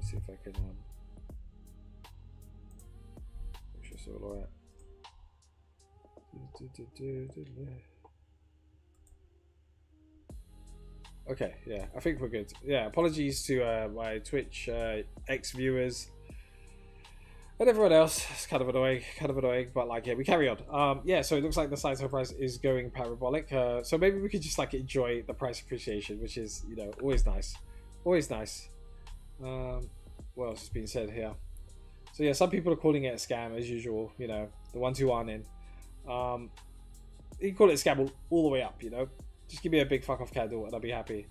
see if I can make sure it's all right. Okay, yeah, I think we're good. Yeah, apologies to my Twitch ex viewers and everyone else. It's kind of annoying, but like, yeah, we carry on. Yeah, so it looks like the Sato price is going parabolic. So maybe we could just like enjoy the price appreciation, which is, you know, always nice, always nice. What else has been said here? So yeah, some people are calling it a scam as usual. You know, the ones who aren't in. You can call it a scam all the way up. You know, just give me a big fuck off candle and I'll be happy.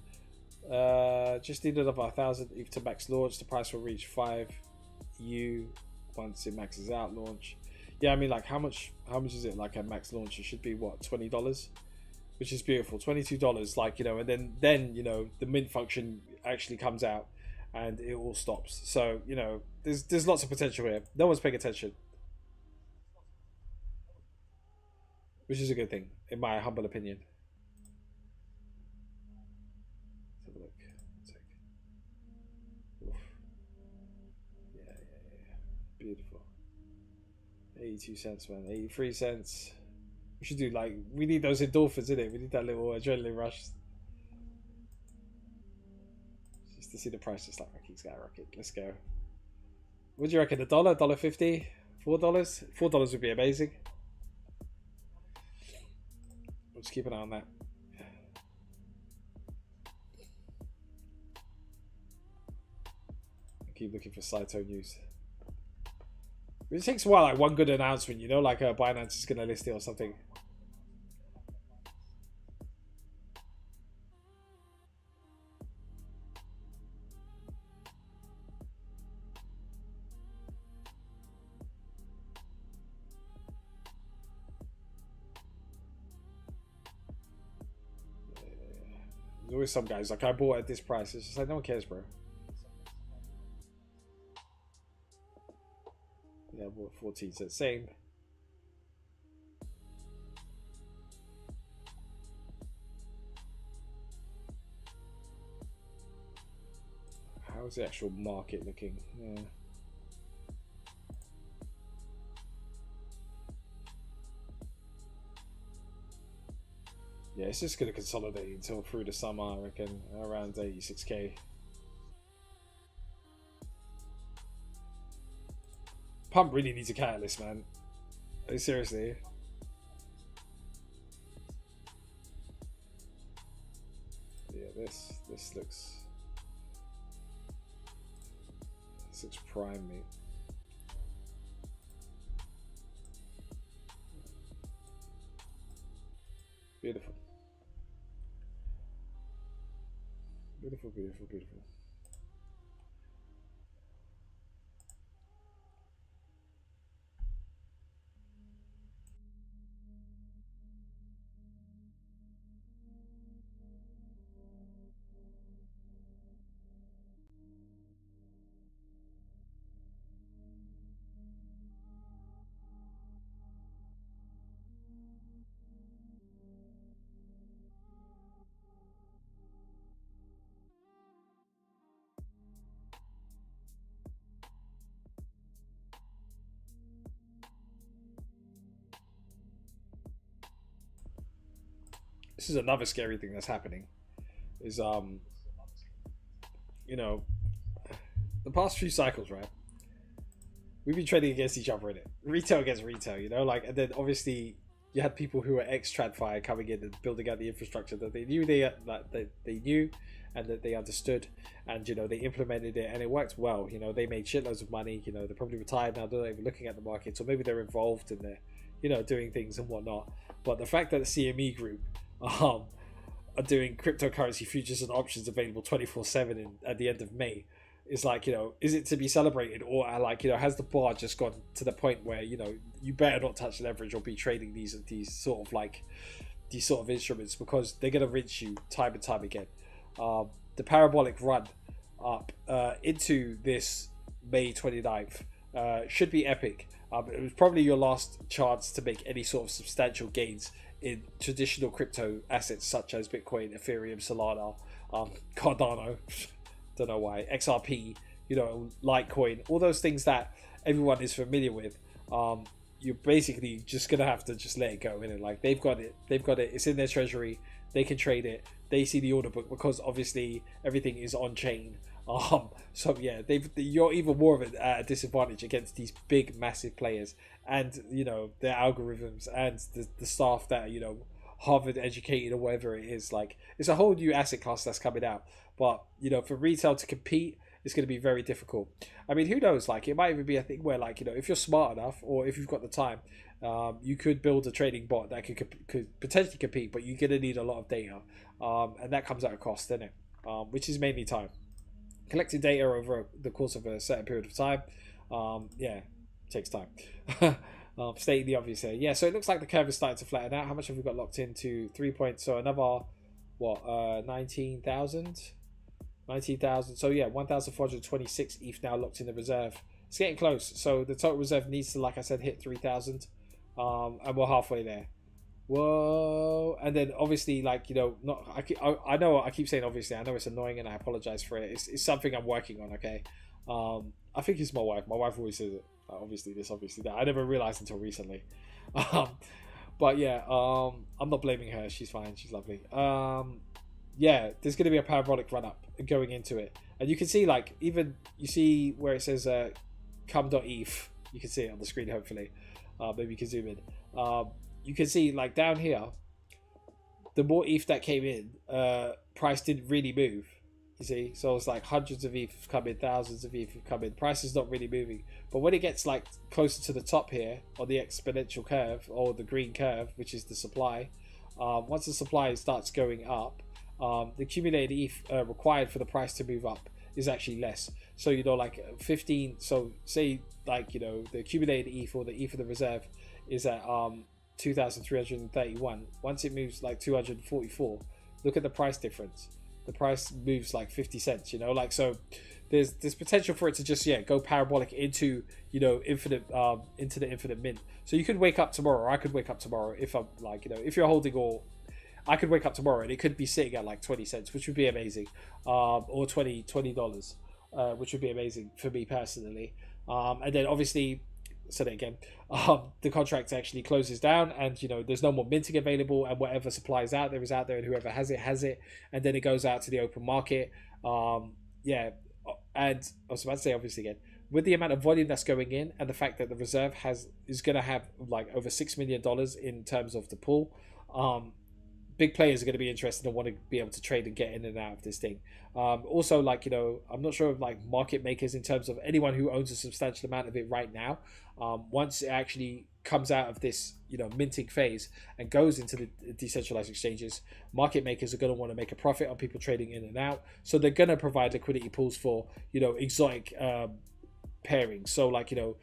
Just needed about 1,000 ETH to max launch. The price will reach 5U once it maxes out launch. Yeah, I mean, like, how much is it like at max launch? It should be what, $20, which is beautiful. $22, like, you know, and then you know, the mint function actually comes out and it all stops. So, you know, there's lots of potential here. No one's paying attention, which is a good thing in my humble opinion. Let's have a look. Yeah. Beautiful. 82 cents, man. 83 cents. We should do, like, we need those endorphins, innit? We need that little adrenaline rush. Just to see the price just like skyrocket. Let's go. What do you reckon? $1? $1.50? $4? $4 would be amazing. We'll just keep an eye on that. I keep looking for Saito news. It takes a while, like one good announcement, you know, like Binance is going to list it or something. There's always some guys, like, I bought at this price. It's just like, no one cares, bro. Yeah, I bought 14 cents. Same. How's the actual market looking? Yeah. Yeah, it's just going to consolidate until through the summer, I reckon, around 86k. Pump really needs a catalyst, man. Seriously. Yeah, this looks prime, mate. Beautiful. Beautiful, beautiful, beautiful. This is another scary thing that's happening. Is you know, the past few cycles, right? We've been trading against each other in it, retail against retail, you know, like, and then obviously you had people who were ex-TradFi coming in and building out the infrastructure that they knew they knew and that they understood, and you know, they implemented it and it worked well. You know, they made shitloads of money. You know, they're probably retired now, they're not even looking at the market, so maybe they're involved in the, you know, doing things and whatnot. But the fact that the CME group are doing cryptocurrency futures and options available 24/7 at the end of May is like, you know, is it to be celebrated, or like, you know, has the bar just gone to the point where, you know, you better not touch leverage or be trading these sort of instruments, because they're gonna rinse you time and time again. The parabolic run up into this May 29th should be epic. It was probably your last chance to make any sort of substantial gains in traditional crypto assets such as Bitcoin, Ethereum, Solana, Cardano, don't know why, XRP, you know, Litecoin, all those things that everyone is familiar with. You're basically just gonna have to just let it go in it. Like they've got it, it's in their treasury, they can trade it, they see the order book because obviously everything is on chain. So yeah, you're even more of a disadvantage against these big massive players, and you know their algorithms and the staff that you know Harvard educated or whatever it is. Like it's a whole new asset class that's coming out, but you know for retail to compete, it's going to be very difficult. I mean, who knows? Like it might even be a thing where like you know if you're smart enough or if you've got the time, you could build a trading bot that could potentially compete, but you're going to need a lot of data, and that comes at a cost, doesn't it? Which is mainly time. Collecting data over the course of a certain period of time, yeah, takes time. Stating the obvious here. Yeah, so it looks like the curve is starting to flatten out. How much have we got locked into 3 points? So another, what, 19,000? 19,000. So yeah, 1,426 ETH now locked in the reserve. It's getting close. So the total reserve needs to, like I said, hit 3,000. And we're halfway there. Whoa. And then obviously, like, you know, not I know I keep saying obviously, I know it's annoying and I apologize for it. It's something I'm working on, okay? I think it's my wife always says it, obviously this, obviously that. I never realized until recently. But yeah, I'm not blaming her. She's fine, she's lovely. Yeah, there's going to be a parabolic run up going into it, and you can see, like, even you see where it says come.eth, you can see it on the screen, hopefully. Maybe you can zoom in. You can see, like, down here, the more ETH that came in, price didn't really move. You see, so it's like hundreds of ETH have come in, thousands of ETH have come in. Price is not really moving, but when it gets like closer to the top here on the exponential curve or the green curve, which is the supply, once the supply starts going up, the accumulated ETH required for the price to move up is actually less. So you know, like 15. So say like you know the accumulated ETH or the ETH of the reserve is at 2,331. Once it moves like 244, look at the price difference. The price moves like 50 cents, you know, like, so there's potential for it to just go parabolic into, you know, infinite into the infinite mint. So you could wake up tomorrow, or I could wake up tomorrow, if I'm like, you know, if you're holding, or I could wake up tomorrow and it could be sitting at like 20 cents, which would be amazing, or $20, which would be amazing for me personally. And then obviously, say that again, the contract actually closes down, and you know there's no more minting available, and whatever supply is out there is out there, and whoever has it, and then it goes out to the open market. Yeah, and I was about to say, obviously, again, with the amount of volume that's going in, and the fact that the reserve is going to have like over $6 million in terms of the pool, big players are going to be interested and want to be able to trade and get in and out of this thing. Also, like, you know, I'm not sure of like market makers in terms of anyone who owns a substantial amount of it right now. Once it actually comes out of this, you know, minting phase and goes into the decentralized exchanges, market makers are going to want to make a profit on people trading in and out. So they're going to provide liquidity pools for, you know, exotic pairings. So like, you know,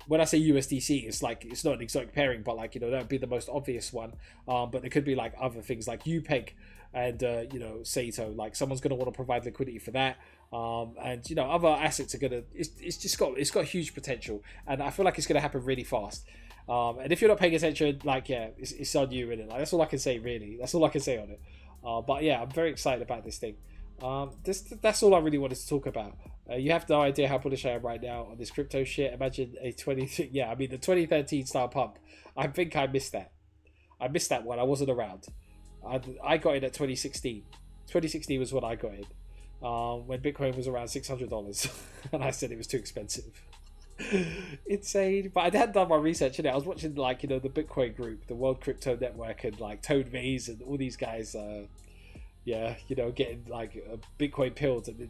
when I say USDC, it's like, it's not an exotic pairing, but like, you know, that would be the most obvious one. But there could be like other things like UPEG and, you know, Sato. Like someone's going to want to provide liquidity for that. And, you know, other assets are going to, it's got huge potential. And I feel like it's going to happen really fast. And if you're not paying attention, like, yeah, it's on you, really. Like, that's all I can say, really. That's all I can say on it. But yeah, I'm very excited about this thing. That's all I really wanted to talk about. You have no idea how bullish I am right now on this crypto shit. Imagine a 20, yeah, I mean the 2013 style pump. I think I missed that. I missed that one. I wasn't around. I got in at 2016. 2016 was when I got in, when Bitcoin was around $600, and I said it was too expensive. Insane. But I hadn't done my research in it. I was watching, like, you know, the Bitcoin group, the World Crypto Network, and like Toad Mays and all these guys. Yeah, you know, getting like Bitcoin pills. And do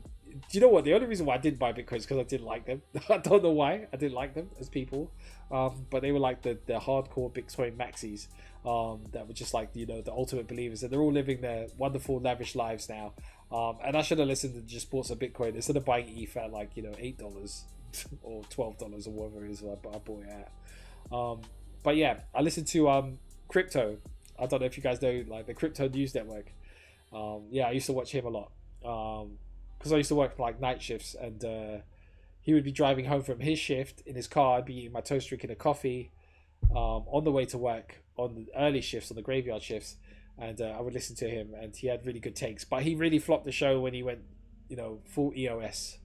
you know what? The only reason why I didn't buy Bitcoin is because I didn't like them. I don't know why I didn't like them as people, but they were like the hardcore Bitcoin maxis that were just like, you know, the ultimate believers, and they're all living their wonderful lavish lives now. And I should have listened and just bought some Bitcoin instead of buying ETH at like, you know, $8 or $12 or whatever it is I bought it at. But yeah, I listened to Crypto. I don't know if you guys know, like, the Crypto News Network. Yeah, I used to watch him a lot because I used to work like night shifts, and he would be driving home from his shift in his car. I'd be eating my toast, drinking a coffee on the way to work on the early shifts, on the graveyard shifts, and I would listen to him, and he had really good takes. But he really flopped the show when he went, you know, full EOS.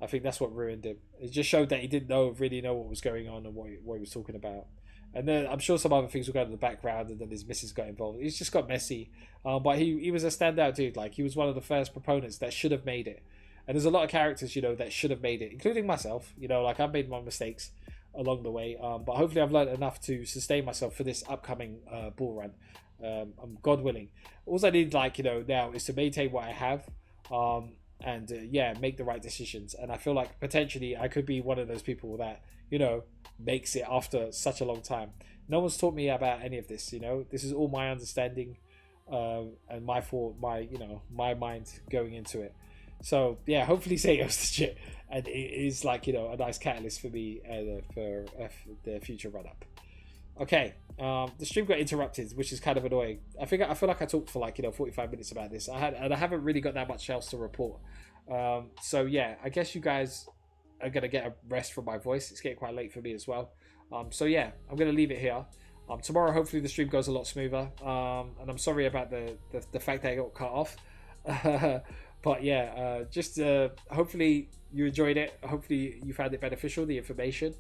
I think that's what ruined him. It just showed that he didn't really know what was going on and what he was talking about. And then I'm sure some other things will go in the background, and then his missus got involved. It's just got messy. But he was a standout dude. Like, he was one of the first proponents that should have made it. And there's a lot of characters, that should have made it, including myself. Like, I've made my mistakes along the way. But hopefully I've learned enough to sustain myself for this upcoming bull run. I'm God willing. All I need, now is to maintain what I have. And make the right decisions. And I feel like potentially I could be one of those people that, makes it after such a long time. No one's taught me about any of this, This is all my understanding and my thought, my mind going into it. So yeah, hopefully Sato's legit, and it is a nice catalyst for me for the future run up. Okay, the stream got interrupted, which is kind of annoying. I feel like I talked for 45 minutes about this. I haven't really got that much else to report. So yeah, I guess you guys are gonna get a rest from my voice. It's getting quite late for me as well. So yeah, I'm gonna leave it here. Tomorrow, hopefully, the stream goes a lot smoother. And I'm sorry about the fact that I got cut off. But yeah, just hopefully you enjoyed it. Hopefully you found it beneficial, the information.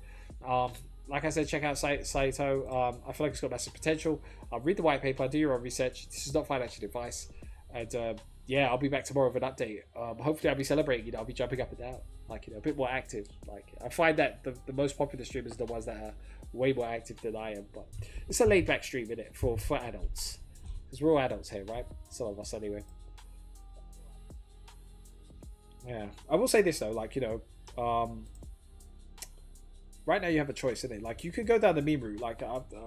Like I said, check out Sato. I feel like it's got massive potential. Read the white paper, do your own research. This is not financial advice. And yeah, I'll be back tomorrow with an update. Hopefully I'll be celebrating, I'll be jumping up and down, a bit more active. I find that the most popular streamers are the ones that are way more active than I am. But it's a laid back stream, isn't it, for adults? Because we're all adults here, right? Some of us anyway. Yeah, I will say this though, right now you have a choice, isn't it? You could go down the meme route.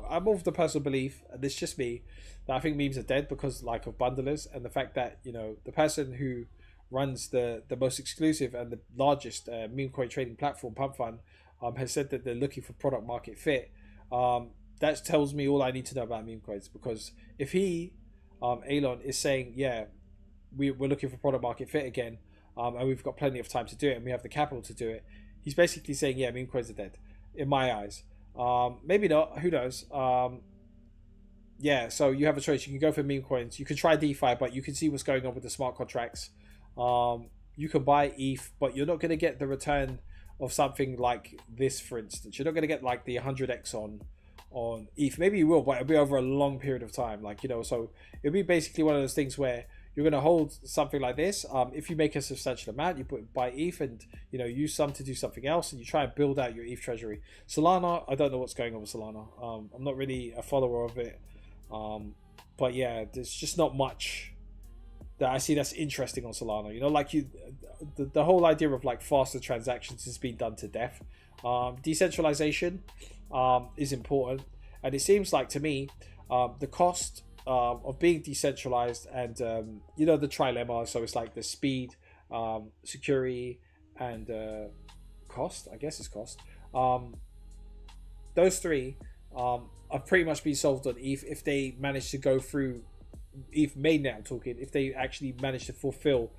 I'm of the personal belief, and it's just me, that I think memes are dead because of bundlers and the fact that the person who runs the most exclusive and the largest meme coin trading platform, Pump Fund, has said that they're looking for product market fit. That tells me all I need to know about meme coins, because if he, Elon, is saying, yeah, we're looking for product market fit again, and we've got plenty of time to do it, and we have the capital to do it, he's basically saying, yeah, meme coins are dead, in my eyes. Maybe not, who knows. Yeah, so you have a choice. You can go for meme coins. You can try DeFi, but you can see what's going on with the smart contracts. You can buy ETH, but you're not going to get the return of something like this, for instance. You're not going to get the 100x on ETH. Maybe you will, but it'll be over a long period of time. So it'll be basically one of those things where you're going to hold something like this. If you make a substantial amount, you buy ETH and use some to do something else, and you try and build out your ETH treasury. Solana, I don't know what's going on with Solana. I'm not really a follower of it, but yeah, there's just not much that I see that's interesting on Solana. The whole idea of faster transactions has been done to death. Decentralization is important, and it seems like to me the cost of being decentralized and the trilemma, so it's the speed, security, and cost. I guess it's cost. Those three have pretty much been solved on ETH if they manage to go through ETH mainnet. I'm talking if they actually manage to fulfill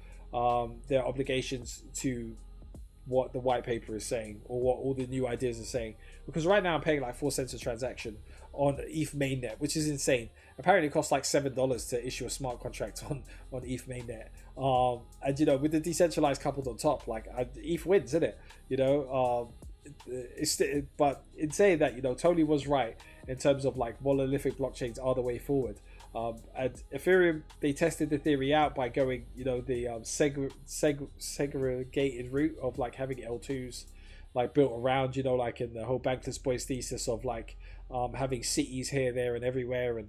their obligations to what the white paper is saying, or what all the new ideas are saying. Because right now I'm paying 4 cents a transaction on ETH mainnet, which is insane. Apparently it costs $7 to issue a smart contract on ETH mainnet. And with the decentralized coupled on top, ETH wins, isn't it? But in saying that, Tony was right in terms of monolithic blockchains are the way forward. And Ethereum, they tested the theory out by going, the segregated route of having L2s built around, in the whole Bankless Boys thesis of having cities here, there, and everywhere, and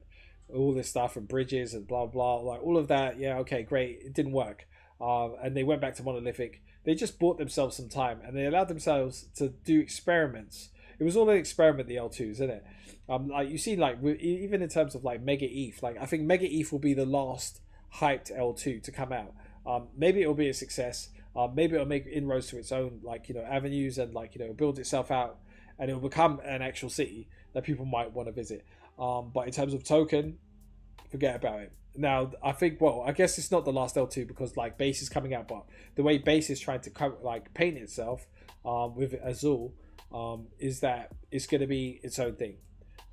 all this stuff, and bridges and blah blah, all of that. Yeah, okay, great. It didn't work, and they went back to monolithic. They just bought themselves some time, and they allowed themselves to do experiments. It was all an experiment, the L2s, isn't it? You see, even in terms of Mega ETH, I think Mega ETH will be the last hyped L2 to come out. Maybe it'll be a success. Maybe it'll make inroads to its own avenues, and build itself out, and it'll become an actual city that people might want to visit. But in terms of token, forget about it. Now, I think, I guess it's not the last L2 because Base is coming out, but the way Base is trying to paint itself with Azul is that it's going to be its own thing,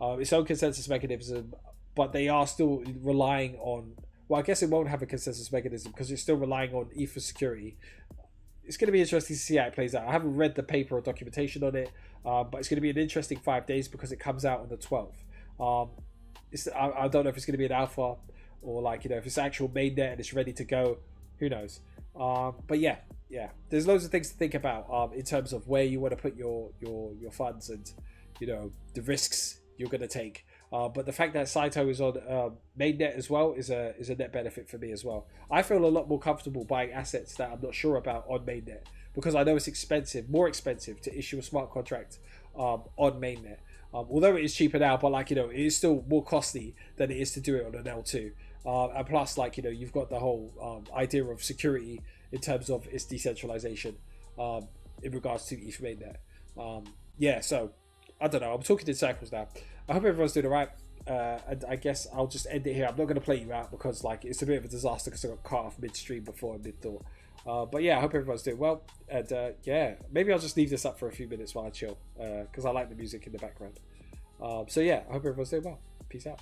its own consensus mechanism, but they are still relying on, I guess it won't have a consensus mechanism because it's still relying on ETH for security. it's going to be interesting to see how it plays out. I haven't read the paper or documentation on it, but it's going to be an interesting 5 days because it comes out on the 12th. I don't know if it's going to be an alpha or like, you know, if it's actual mainnet and it's ready to go. Who knows? But yeah, there's loads of things to think about in terms of where you want to put your funds and, you know, the risks you're going to take. But the fact that Saito is on mainnet as well is a net benefit for me as well. I feel a lot more comfortable buying assets that I'm not sure about on mainnet because I know it's expensive, more expensive to issue a smart contract on mainnet. Although it is cheaper now, but like, you know, it is still more costly than it is to do it on an L2. And plus, like, you know, you've got the whole idea of security in terms of its decentralization in regards to ETH mainnet. Yeah, so I don't know. I'm talking in circles now. I hope everyone's doing all right. And I guess I'll just end it here. I'm not going to play you out because like it's a bit of a disaster because I got cut off midstream before mid-thought. But yeah, I hope everyone's doing well. And yeah, maybe I'll just leave this up for a few minutes while I chill because I like the music in the background. So yeah, I hope everyone's doing well. Peace out.